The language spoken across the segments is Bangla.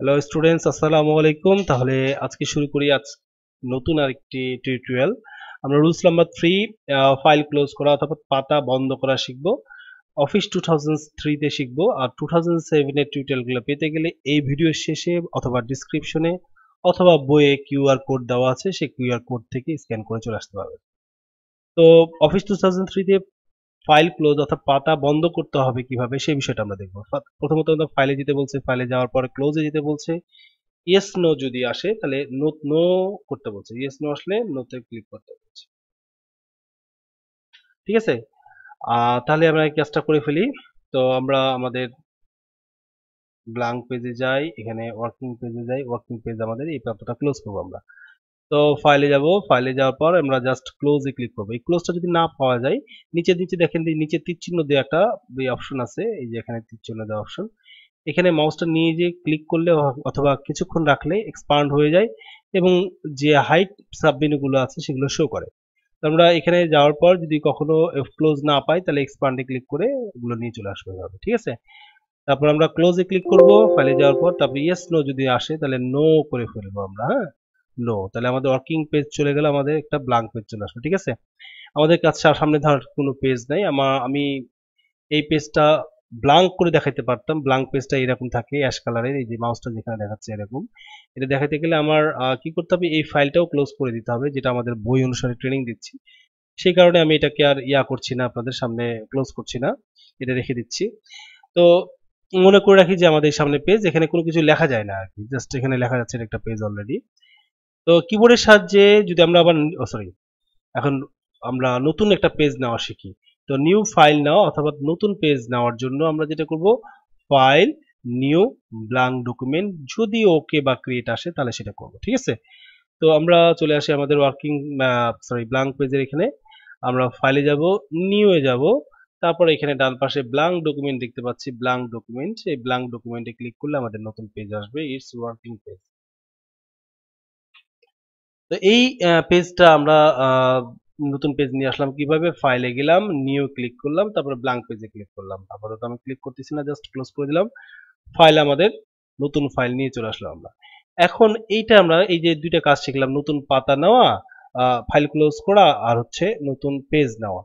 হ্যালো স্টুডেন্টস, আসসালামু আলাইকুম। তাহলে আজকে শুরু করি নতুন আরেকটি টিউটোরিয়াল। আমরা রুলস নাম্বার 3 ফাইল ক্লোজ করা অর্থাৎ পাতা বন্ধ করা শিখব। অফিস 2003 তে শিখব। আর 2007 এর টিউটোরিয়ালগুলো পেতে গেলে এই ভিডিওর শেষে অথবা ডেসক্রিপশনে অথবা বইয়ে কিউআর কোড দেওয়া আছে, সেই কিউআর কোড থেকে স্ক্যান করে চলে আসতে পারবে। তো অফিস 2003 তে ফাইল ক্লোজ অর্থাৎ পাতা বন্ধ করতে হবে কিভাবে সেই বিষয়টা আমরা দেখব। প্রথমত আমরা ফাইলে যেতে বলছে, ফাইলে যাওয়ার পরে ক্লোজে যেতে বলছে। ইয়েস নো যদি আসে তাহলে নো নো করতে বলছে, ইয়েস নো আসলে নোতে ক্লিক করতে বলছে। ঠিক আছে, তাহলে আমরা এই কাজটা করে ফেলি। তো আমরা আমাদের ব্ল্যাঙ্ক পেজে যাই, এখানে ওয়ার্কিং পেজে যাই, ওয়ার্কিং পেজ আমাদের এই পাতাটা ক্লোজ করবো আমরা। তো ফাইলে যাব, ফাইলে যাওয়ার পর আমরা জাস্ট ক্লোজে ক্লিক করবো। এই ক্লোজটা যদি না পাওয়া যায়, নিচে নিচে দেখেন নিচে তীর চিহ্ন দেওয়া একটা অপশন আছে, এই যে এখানে তীর চিহ্ন দেওয়া অপশন, এখানে মাউসটা নিয়ে যে ক্লিক করলে অথবা কিছুক্ষণ রাখলে এক্সপান্ড হয়ে যায় এবং যে হাইট সাবমেনুগুলো আছে সেগুলো শো করে। তো আমরা এখানে যাওয়ার পর যদি কখনো ক্লোজ না পাই তাহলে এক্সপান্ডে ক্লিক করে এগুলো নিয়ে চলে আসবে হবে। ঠিক আছে, তারপর আমরা ক্লোজে ক্লিক করব ফাইলে যাওয়ার পর, তারপর ইয়েস নো যদি আসে তাহলে নো করে ফেলবো আমরা। হ্যাঁ, নো, তাহলে আমাদের ওয়ার্কিং পেজ চলে গেলে আমাদের একটা ব্ল্যাঙ্ক পেজ চলে আসবে। ঠিক আছে, আমাদের কাছে সামনে ধর কোনো পেজ নাই, আমি এই পেজটা ব্ল্যাঙ্ক করে দেখাইতে পারতাম। ব্ল্যাঙ্ক পেজটা এরকম থাকে অ্যাশ কালারের, এই যে মাউসটা যেখানে দেখাচ্ছে এরকম। এটা দেখাতে গেলে আমার কি করতে হবে, এই ফাইলটাও ক্লোজ করে দিতে হবে যেটা আমাদের বই অনুসারে ট্রেনিং দিচ্ছি। সেই কারণে আমি এটাকে আর করছি না, আপনাদের সামনে ক্লোজ করছি না, এটা রেখে দিচ্ছি। তো মনে করে রাখি যে আমাদের সামনে পেজ, এখানে কোনো কিছু লেখা যায় না আর কি, জাস্ট এখানে লেখা যাচ্ছে একটা পেজ অলরেডি। তো কিবোর্ডের সাহায্যে যদি আমরা আবার সরি, এখন আমরা নতুন একটা পেজ নেওয়া শিখি। তো নিউ ফাইল নেওয়া অথবা নতুন পেজ নেওয়ার জন্য আমরা যেটা করব, ফাইল, নিউ, ব্ল্যাঙ্ক ডকুমেন্ট, যদি ওকে বা ক্রিয়েট আসে তাহলে সেটা করব। ঠিক আছে, তো আমরা চলে আসি আমাদের ওয়ার্কিং ব্ল্যাঙ্ক পেজের এখানে। আমরা ফাইলে যাব, নিউ এ যাব, তারপরে এখানে ডান পাশে ব্ল্যাঙ্ক ডকুমেন্ট দেখতে পাচ্ছি, ব্ল্যাঙ্ক ডকুমেন্ট, এই ব্ল্যাঙ্ক ডকুমেন্টে ক্লিক করলে আমাদের নতুন পেজ আসবে, ইটস ওয়ার্কিং পেজ। তো এই পেজটা আমরা নতুন পেজ নিয়ে আসলাম কিভাবে, ফাইলে গেলাম, নিউ ক্লিক করলাম, তারপরে ব্ল্যাঙ্ক পেজে ক্লিক করলাম। আপাতত আমি ক্লিক করতেছি না, জাস্ট ক্লোজ করে দিলাম। ফাইল আমাদের নতুন ফাইল নিয়ে চলে আসলাম আমরা। এখন এইটা আমরা এই যে দুইটা কাজ শিখলাম, নতুন পাতা নেওয়া, ফাইল ক্লোজ করা, আর হচ্ছে নতুন পেজ নেওয়া।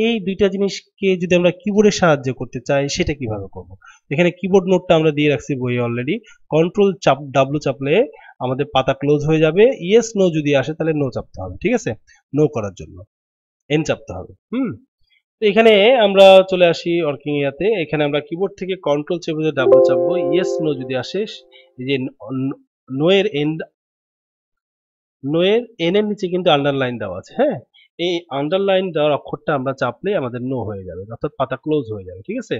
এই দুইটা জিনিসকে যদি আমরা কিবোর্ডের সাহায্যে করতে চাই সেটা কিভাবে করব। এখানে কিবোর্ড নোটটা আমরা দিয়ে রাখছি বইয়ে অলরেডি। কন্ট্রোল চাপ ডাব্লু চাপলে আমাদের পাতা ক্লোজ হয়ে যাবে। ইয়েস নো যদি আসে তাহলে নো চাপতে হবে। ঠিক আছে, নো করার জন্য এন চাপতে হবে। তো এখানে আমরা চলে আসি ওয়ার্কিং এরিয়াতে। এখানে আমরা কিবোর্ড থেকে কন্ট্রোল চেপে ডাব্লু চাপবো। ইয়েস নো যদি আসে, এই যে নো এর এন্ড, নো এর এন এর নিচে কিন্তু আন্ডারলাইন দেওয়া আছে। হ্যাঁ, এই আন্ডারলাইন দেওয়ার অক্ষরটা আমরা চাপলে আমাদের নো হয়ে যাবে, অর্থাৎ পাতা ক্লোজ হয়ে যাবে। ঠিক আছে,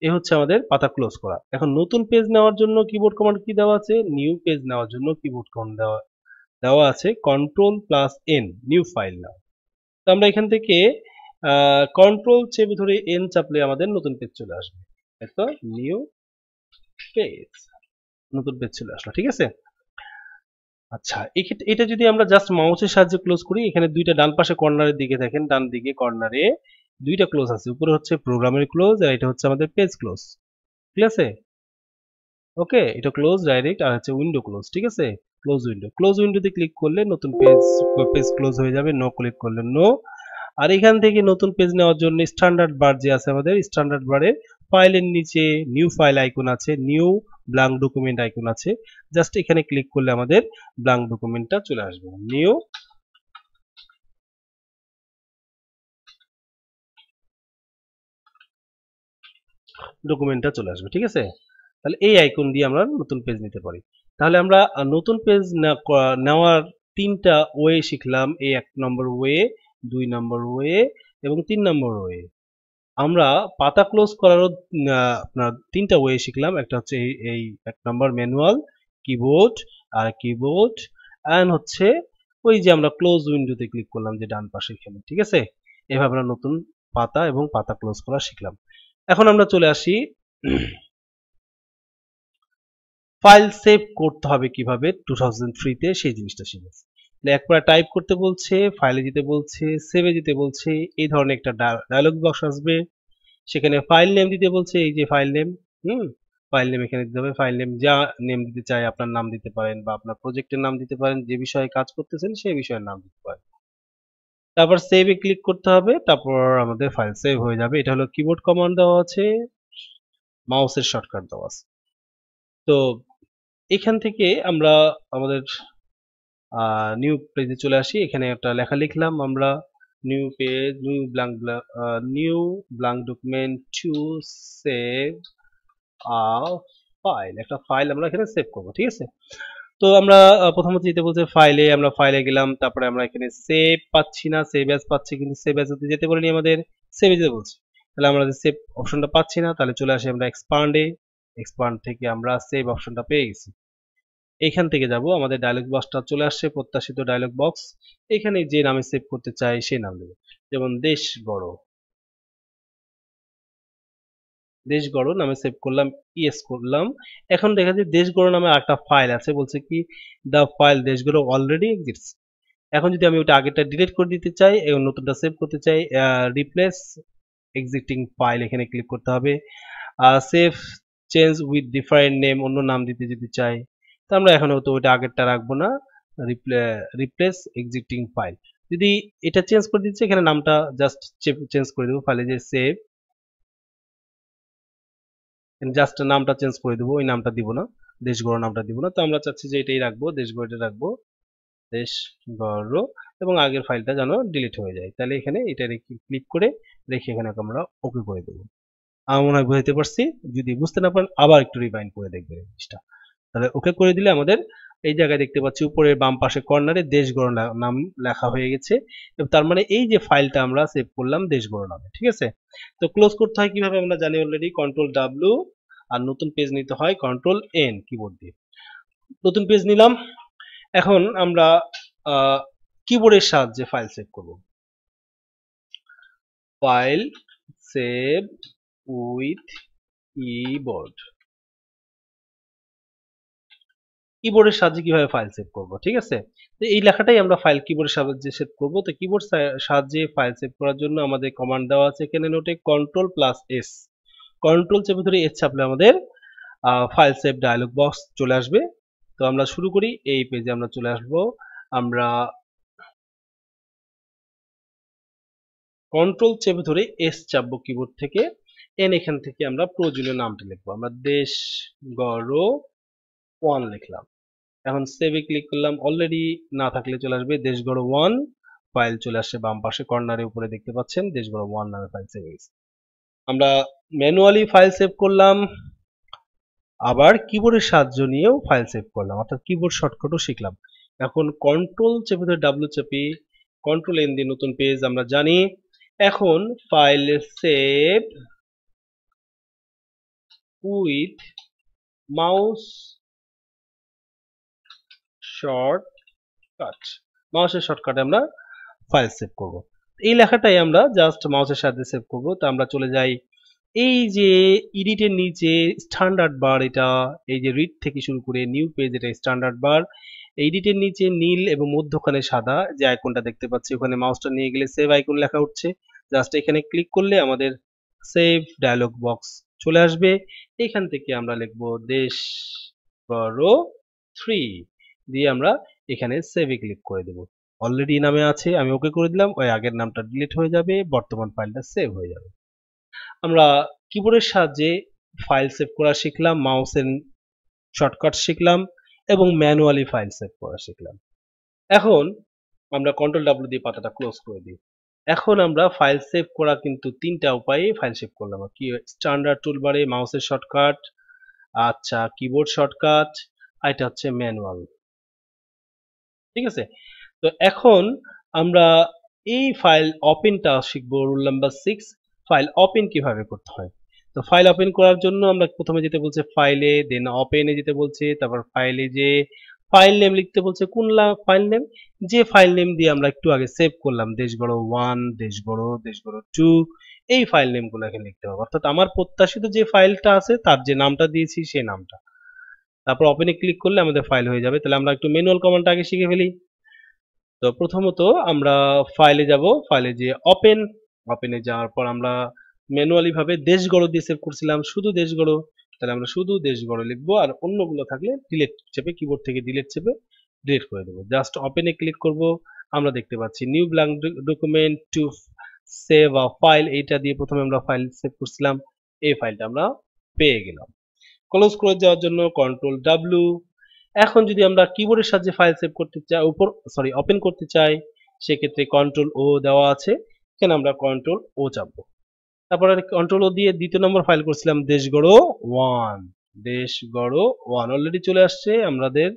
এ হচ্ছে আমাদের পাতা ক্লোজ করা। এখন নতুন পেজ নেওয়ার জন্য কিবোর্ড কমান্ড কি দেওয়া আছে, নিউ পেজ নেওয়ার জন্য কিবোর্ড কমান্ড দেওয়া দেওয়া আছে control plus N, new file নাও। তো আমরা এখান থেকে কন্ট্রোল চেপে ধরে এন চাপলে আমাদের নতুন পেজ চলে আসবে। তো নিউ পেজ, নতুন পেজ চলে আসলো। ঠিক আছে, আচ্ছা, এক্ষেত্রে এটা যদি আমরা জাস্ট মাউসের সাহায্যে ক্লোজ করি, এখানে দুইটা ডান পাশে কর্নারের দিকে দেখেন, ডান দিকে কর্নারে দুইটা ক্লোজ আছে, উপরে হচ্ছে প্রোগ্রামের ক্লোজ আর এটা হচ্ছে আমাদের পেজ ক্লোজ। ঠিক আছে, ওকে, এটা ক্লোজ ডাইরেক্ট আর হচ্ছে উইন্ডো ক্লোজ। ঠিক আছে, ক্লোজ উইন্ডো, ক্লোজ উইন্ডোতে ক্লিক করলে নতুন পেজ পেজ ক্লোজ হয়ে যাবে, নো ক্লিক করলে নো। আর এখান থেকে নতুন পেজ নেওয়ার জন্য স্ট্যান্ডার্ড বার যে আছে আমাদের, স্ট্যান্ডার্ড বারে ফাইলের নিচে নিউ ফাইল আইকন আছে, নিউ ব্ল্যাঙ্ক ডকুমেন্ট আইকন আছে, জাস্ট এখানে ক্লিক করলে আমাদের ব্ল্যাঙ্ক ডকুমেন্টটা চলে আসবে, নিউ ডকুমেন্টটা চলে আসবে। ঠিক আছে, তাহলে এই আইকন দিয়ে আমরা নতুন পেজ নিতে পারি। তাহলে আমরা নতুন পেজ নেওয়ার তিনটা ওয়ে শিখলাম, এই 1 নম্বর ওয়ে, 2 নম্বর ওয়ে এবং 3 নম্বর ওয়ে। আমরা পাতা ক্লোজ করারও আপনার তিনটা ওয়ে শিখলাম। একটা হচ্ছে এই 1 নম্বর ম্যানুয়াল, কিবোর্ড আর কিবোর্ড, এন্ড হচ্ছে ওই যে আমরা ক্লোজ উইন্ডোতে ক্লিক করলাম যে ডান পাশে এখানে। ঠিক আছে, এভাবে আমরা নতুন পাতা এবং পাতা ক্লোজ করা শিখলাম। এখন আমরা চলে আসি ফাইল সেভ করতে হবে কিভাবে 2003 তে, সেই জিনিসটা শিখেছি। একবার টাইপ করতে বলছে, ফাইলে যেতে বলছে, সেভে যেতে বলছে, এই ধরনের একটা ডায়লগ বক্স আসবে। সেখানে ফাইল নেম দিতে বলছে, এই যে ফাইল নেম, ফাইল নেম এখানে দিতে হবে। ফাইল নেম যা নেম দিতে চাই, আপনার নাম দিতে পারেন বা আপনার প্রজেক্টের নাম দিতে পারেন, যে বিষয়ে কাজ করতেছেন সেই বিষয়ের নাম দিতে পারেন। তারপর সেভে ক্লিক করতে হবে, তারপর আমাদের ফাইল সেভ হয়ে যাবে। এটা হলো কিবোর্ড কমান্ড দেওয়া আছে, মাউসের শর্টকাট দেওয়া আছে। তো এখান থেকে আমরা আমাদের নিউ পেজে চলে আসি। এখানে একটা লেখা লিখলাম আমরা, new page, new blank document to save file. একটা ফাইল আমরা এখানে সেভ করবো, ঠিক আছে। তো আমরা প্রথমত যেতে বলছে ফাইলে, আমরা ফাইলে গেলাম, তারপরে আমরা এখানে সেভ পাচ্ছি না, সেভ অ্যাজ পাচ্ছি, কিন্তু সেভ অ্যাজ যেতে বলিনি, আমাদের সেভে যেতে বলছে। তাহলে আমরা সেভ অপশনটা পাচ্ছি না, তাহলে চলে আসি আমরা এক্সপান্ডে। এক্সপান্ড থেকে আমরা সেভ অপশনটা পেয়ে গেছি। এইখান থেকে যাব, আমাদের ডায়লগ বক্সটা চলে আসছে, প্রত্যাশিত ডায়লগ বক্স। এখানে যে নামে সেভ করতে চাই সেই নাম দেবো, যেমন দেশ গড়। দেশ গড় নামে সেভ করলাম, ইয়েস করলাম। এখন দেখা যায় দেশ গড় নামে একটা ফাইল আছে, বলছে কি দা ফাইল দেশ গড় অলরেডি এক্সিস্টস। এখন যদি আমি ওটা আগেরটা ডিলিট করে দিতে চাই এবং নতুনটা সেভ করতে চাই, রিপ্লেস এক্সিস্টিং ফাইল এখানে ক্লিক করতে হবে। Save change with different name, অন্য নাম দিতে যদি চাই, তো আমরা এখন তো ওইটা আগেরটা রাখবো না, রিপ্লেস এক্সিস্টিং ফাইল। যদি এটা চেঞ্জ করে দিচ্ছে, এখানে নামটা জাস্ট চেঞ্জ করে দেবো, ফাইলে যে সেভ, জাস্ট নামটা চেঞ্জ করে দেবো, ওই নামটা দিব না, দেশগড় নামটা দিব না। তো আমরা চাচ্ছি যে এটাই রাখবো, দেশগড়টা রাখবো, দেশগড়, এবং আগের ফাইলটা যেন ডিলিট হয়ে যায়। তাহলে এখানে এটা ক্লিক করে রেখে এখানে আমরা ওকে করে দেবো। আমার মনে হয় বুঝাইতে পারছি। যদি বুঝতে না পারেন আবার একটু রিভাইন্ড করে দেখবেন এই জিনিসটা। তাহলে ওকে করে দিলে আমাদের এই জায়গায় দেখতে পাচ্ছি উপরের বাম পাশে কর্নারে দেশগড় নাম লেখা হয়ে গেছে। এবং তার মানে এই যে ফাইলটা আমরা সেভ করলাম দেশগড় নামে, ঠিক আছে। তো ক্লোজ করতে হয় কিভাবে আমরা জানি অলরেডি, কন্ট্রোল ডাব্লিউ, আর নতুন পেজ নিতে হয় কন্ট্রোল এন কিবোর্ড দিয়ে। নতুন পেজ নিলাম। এখন আমরা কিবোর্ডের সাহায্যে ফাইল সেভ করব। ফাইল সেভ উইথ কিবোর্ড, কিবোর্ডের সাহায্যে কিভাবে ফাইল সেভ করব, ঠিক আছে। তো এই লেখাটাই আমরা ফাইল কিবোর্ডের সাহায্যে সেভ করব। তো কিবোর্ড সাহায্যে ফাইল সেভ করার জন্য আমাদের কমান্ড দেওয়া আছে এখানে নোটে, কন্ট্রোল প্লাস এস। কন্ট্রোল চেপে ধরে এস চাপলে আমাদের ফাইল সেভ ডায়লগ বক্স চলে আসবে। তো আমরা শুরু করি, এই পেজে আমরা চলে আসব। আমরা কন্ট্রোল চেপে ধরে এস চাপবো কিবোর্ড থেকে, এন এখান থেকে আমরা প্রয়োজনীয় নামটা লিখবো, আমরা দেশ গড় 1 লিখলাম। এখন সেভে ক্লিক করলাম, অলরেডি না থাকলে চলে আসবে দেশগড় 1, ফাইল চলে আসছে বাম পাশে কর্নারে উপরে দেখতে পাচ্ছেন, দেশগড় 1 নামে ফাইল সেভ হয়েছে। আমরা ম্যানুয়ালি ফাইল সেভ করলাম, আবার কিবোর্ডের সাহায্য নিয়েও ফাইল সেভ করলাম, অর্থাৎ কিবোর্ড শর্টকাটও শিখলাম। এখন কন্ট্রোল চেপে ধরে ডাব্লিউ চেপে কন্ট্রোল এন দিয়ে নতুন পেজ আমরা জানি। এখন file save with mouse shortcut, মাউসের শর্টকাটে আমরা ফাইল সেভ করব। এই লেখাটাই আমরা জাস্ট মাউসের সাথে সেভ করব। তো আমরা চলে যাই, এই যে এডিটের নিচে স্ট্যান্ডার্ড বার, এটা এই যে রিড থেকে শুরু করে নিউ পেজ, এটা স্ট্যান্ডার্ড বার। এডিটের নিচে নীল এবং মধ্যখানে সাদা যে আইকনটা দেখতে পাচ্ছি, ওখানে মাউসটা নিয়ে গেলে সেভ আইকন লেখা উঠছে, জাস্ট এখানে ক্লিক করলে আমাদের সেভ ডায়লগ বক্স চলে আসবে। এখান থেকে আমরা লিখবো দেশ গড় 3 দিয়ে আমরা এখানে সেভে ক্লিক করে দেব। অলরেডি নামে আছে, আমি ওকে করে দিলাম, ওই আগের নামটা ডিলিট হয়ে যাবে, বর্তমান ফাইলটা সেভ হয়ে যাবে। আমরা কিবোর্ডের সাহায্যে ফাইল সেভ করা শিখলাম, মাউসের শর্টকাট শিখলাম, এবং ম্যানুয়ালি ফাইল সেভ করা শিখলাম। এখন আমরা কন্ট্রোল ডাব্লিউ দিয়ে পাতাটা ক্লোজ করে দিই। এখন আমরা ফাইল সেভ করা কিন্তু তিনটা উপায়ে ফাইল সেভ করলাম, কি স্ট্যান্ডার্ড টুলবারে মাউসের শর্টকাট, আচ্ছা কিবোর্ড শর্টকাট, আর এটা হচ্ছে ম্যানুয়াল, ঠিক আছে। তো এখন আমরা এই ফাইল ওপেনটা শিখবো, রুল নাম্বার 6, ফাইল ওপেন কিভাবে করতে হয়। তো ফাইল ওপেন করার জন্য আমরা প্রথমে যেতে বলছে ফাইলে, দেন ওপেনে যেতে বলছে, তারপর ফাইলে যে ফাইল নেম লিখতে বলছে, কোন ফাইল নেম, যে ফাইল নেম দিয়ে আমরা একটু আগে সেভ করলাম, দেশগড় 1, দেশগড় 2, এই ফাইল নেম গুলো এখানে লিখতে হবে, অর্থাৎ আমার প্রত্যাশিত যে ফাইলটা আছে তার যে নামটা দিয়েছি সেই নামটা। তারপর ওপেনে ক্লিক করলে আমাদের ফাইল হয়ে যাবে। তাহলে আমরা একটু ম্যানুয়াল কমান্ডটা আগে শিখে ফেলি। তো প্রথমত আমরা ফাইলে যাব, ফাইলে যে ওপেন, ওপেনে যাওয়ার পর আমরা ম্যানুয়ালি ভাবে দেশগড় দিয়ে সেভ করছিলাম, শুধু দেশগড়, তাহলে আমরা শুধু দেশগড় লিখবো, আর অন্যগুলো থাকলে ডিলিট চেপে, কিবোর্ড থেকে ডিলিট চেপে ডিলিট করে দেবো। জাস্ট ওপেনে ক্লিক করব, আমরা দেখতে পাচ্ছি new blank document to save a file, এইটা দিয়ে প্রথমে আমরা ফাইল সেভ করছিলাম, এই ফাইলটা আমরা পেয়ে গেলাম। ক্লোজ করে যাওয়ার জন্য কন্ট্রোল ডাব্লিউ। এখন যদি আমরা কিবোর্ডের সাহায্যে ফাইল সেভ করতে চাই, ওপেন করতে চাই, সেক্ষেত্রে কন্ট্রোল ও দেওয়া আছে, এখানে আমরা কন্ট্রোল ও চাপবো। তারপরে কন্ট্রোল ও দিয়ে দ্বিতীয় নম্বর ফাইল করছিলাম দেশগড় 1, দেশগড় 1 অলরেডি চলে আসছে আমাদের।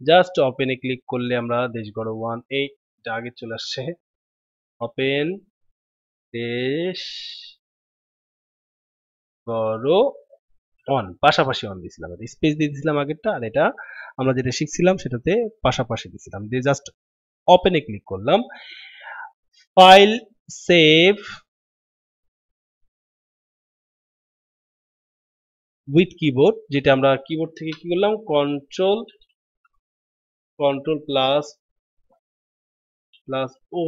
জাস্ট ওপেনে ক্লিক করলে আমরা দেশগড় 1 এইটা আগে চলে আসছে। ওপেন দেশগড় 1, পাশাপাশি অন দিয়েছিলাম, স্পেস দিয়ে দিয়েছিলাম আগেরটা, আর এটা আমরা যেটা শিখছিলাম সেটাতে পাশাপাশি দিয়েছিলাম, দিয়ে জাস্ট ওপেনে ক্লিক করলাম। ফাইল সেভ উইথ কিবোর্ড, যেটা আমরা কিবোর্ড থেকে কি করলাম, কন্ট্রোল প্লাস ও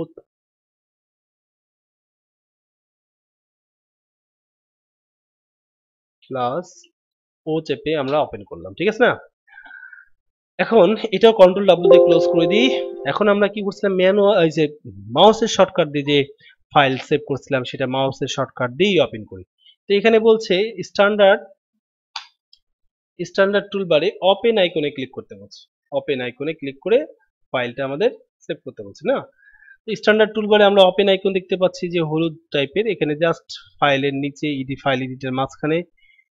প্লাস ও চেপে আমরা ওপেন করলাম, ঠিক আছে না? এখন এটাও কন্ট্রোল ডাব্লিউ দিয়ে ক্লোজ করে দিই। এখন আমরা কি করছিলাম, ম্যানুয়াল এই যে মাউসের শর্টকাট দিয়ে যে ফাইল সেভ করছিলাম সেটা মাউসের শর্টকাট দিয়েই ওপেন করি। তো এখানে বলছে স্ট্যান্ডার্ড টুলবারে ওপেন আইকনে ক্লিক করতে বলছে, ওপেন আইকনে ক্লিক করে ফাইলটা আমাদের সেভ করতে বলছে না। স্ট্যান্ডার্ড টুলবারে আমরা ওপেন আইকন দেখতে পাচ্ছি যে হলুদ টাইপের, এখানে জাস্ট ফাইলের নিচে ফাইল এডিটর মাঝখানে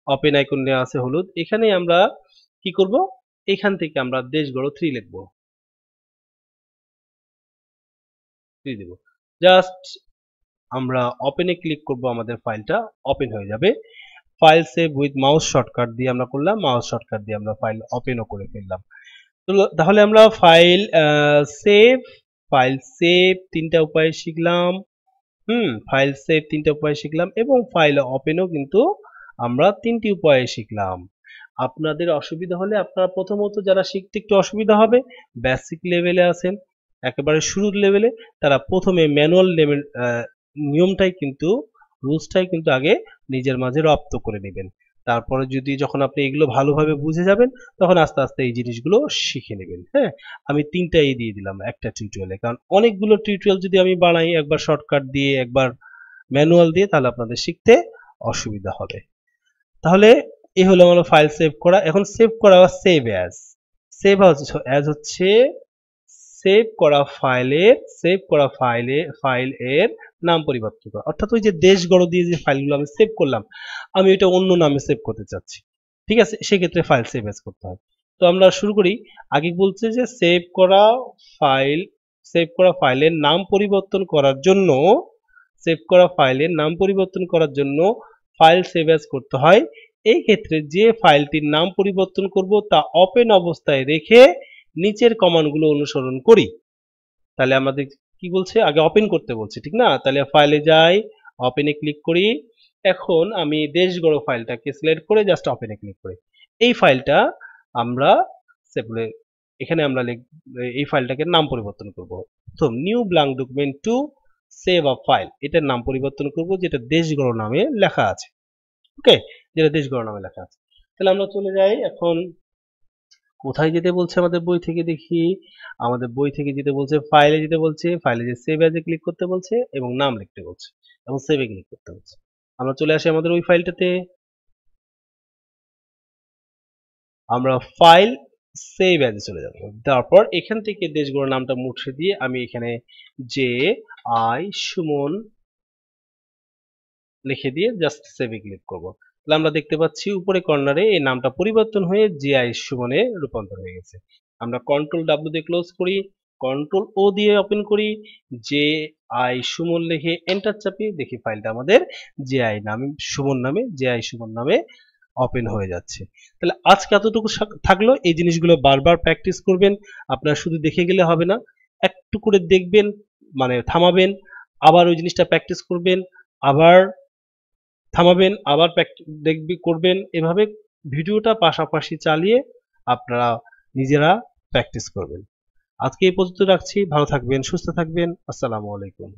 ওপেন আইকন দেওয়া আছে হলুদ, এখানে আমরা কি করব, এখান থেকে আমরা দেশগড় 3 লিখব, 3 দেব। জাস্ট আমরা ওপেনে ক্লিক করব, আমাদের ফাইলটা ওপেন হয়ে যাবে। File save with mouse shortcut দিয়ে আমরা করলাম, মাউস শর্টকাট দিয়ে আমরা ফাইল ওপেনও করে ফেললাম। তাহলে আমরা ফাইল সেভ তিনটা উপায় শিখলাম, ফাইল সেভ তিনটা উপায় শিখলাম, এবং ফাইল ওপেনও কিন্তু আমরা তিনটি উপায়ে শিখলাম। আপনাদের অসুবিধা হলে, আপনারা প্রথমত যারা শিখতে একটু অসুবিধা হবে, বেসিক লেভেলে আছেন, একেবারে শুরুর লেভেলে, তারা প্রথমে ম্যানুয়াল লেভেল নিয়মটাই কিন্তু, রুলসটাই কিন্তু আগে নিজের মাঝে রপ্ত করে নেবেন। তারপরে যখন আপনি এগুলো ভালোভাবে বুঝে যাবেন, তখন আস্তে আস্তে এই জিনিসগুলো শিখে নেবেন। হ্যাঁ, আমি তিনটাই দিয়ে দিলাম একটা টিউটোরিয়ালে, কারণ অনেকগুলো টিউটোরিয়াল যদি আমি বানাই, একবার শর্টকাট দিয়ে একবার ম্যানুয়াল দিয়ে, তাহলে আপনাদের শিখতে অসুবিধা হবে। তাহলে এই হলো আমার ফাইল সেভ করা। এখন সেভ করা বা সেভ অ্যাজ হচ্ছে ফাইল এর নাম পরিবর্তন করা, অর্থাৎ ওই যে দেশগড় দিয়ে যে ফাইলগুলো আমি সেভ করলাম, আমি ওইটা অন্য নামে সেভ করতে চাচ্ছি, ঠিক আছে, সেক্ষেত্রে ফাইল সেভ অ্যাজ করতে হয়। তো আমরা শুরু করি। আগে বলছে যে সেভ করা ফাইলের নাম পরিবর্তন করার জন্য, ফাইল সেভ অ্যাজ করতে হয়। এই ক্ষেত্রে যে ফাইলটির নাম পরিবর্তন করব তা ওপেন অবস্থায় রেখে নিচের কমান্ডগুলো অনুসরণ করি। তাহলে আমাদের কি বলছে, আগে ওপেন করতে বলছে, ঠিক না? তাহলে ফাইলে যাই, ওপেনে ক্লিক করি। এখন আমি দেশগড় ফাইলটাকে সিলেক্ট করে জাস্ট ওপেনে ক্লিক করি। এই ফাইলটা আমরা এখানে আমরা এই ফাইলটাকে নাম পরিবর্তন করব। তো new blank document to save a file, এটার নাম পরিবর্তন করব, যেটা দেশগড় নামে লেখা আছে। ওকে, যেটা দেশগড় নামে লেখা আছে। তাহলে আমরা চলে যাই, এখন কোথায় যেতে বলছে আমাদের বই থেকে, দেখি। আমাদের বই থেকে যেতে বলছে, ফাইলে যেতে বলছে, ফাইলে যে সেভ অ্যাজে ক্লিক করতে বলছে এবং নাম লিখতে বলছে এবং সেভে ক্লিক করতে বলছে। আমরা চলে আসি আমাদের ওই ফাইলটাতে, আমরা ফাইল সেভ অ্যাজে চলে যাব। তারপর এখান থেকে দেশগড় নামটা মুছে দিয়ে আমি এখানে জে আই সুমন লিখে দিয়ে জাস্ট সেভে ক্লিক করব। তাহলে আমরা দেখতে পাচ্ছি উপরে কর্নারে এই নামটা পরিবর্তন হয়ে জে আই সুমনে রূপান্তর হয়ে গেছে। আমরা কন্ট্রোল ডাব্লিউ দিয়ে ক্লোজ করি, কন্ট্রোল ও দিয়ে ওপেন করি, জে আই সুমন লিখে এন্টার চাপি, দেখি ফাইলটা আমাদের জে আই সুমন নামে ওপেন হয়ে যাচ্ছে। তাহলে আজকে এতটুকু থাকলো। এই জিনিসগুলো বারবার প্র্যাকটিস করবেন, আপনারা শুধু দেখে গেলে হবে না, একটু করে দেখবেন, মানে থামাবেন, আবার ওই জিনিসটা প্র্যাকটিস করবেন, আবার থামাবেন, আবার করবেন, এভাবে ভিডিওটা পাশাপাশি চালিয়ে আপনারা নিজেরা প্র্যাকটিস করবেন। আজকে এই পর্যন্ত রাখছি, ভালো থাকবেন, সুস্থ থাকবেন, আসসালামু আলাইকুম।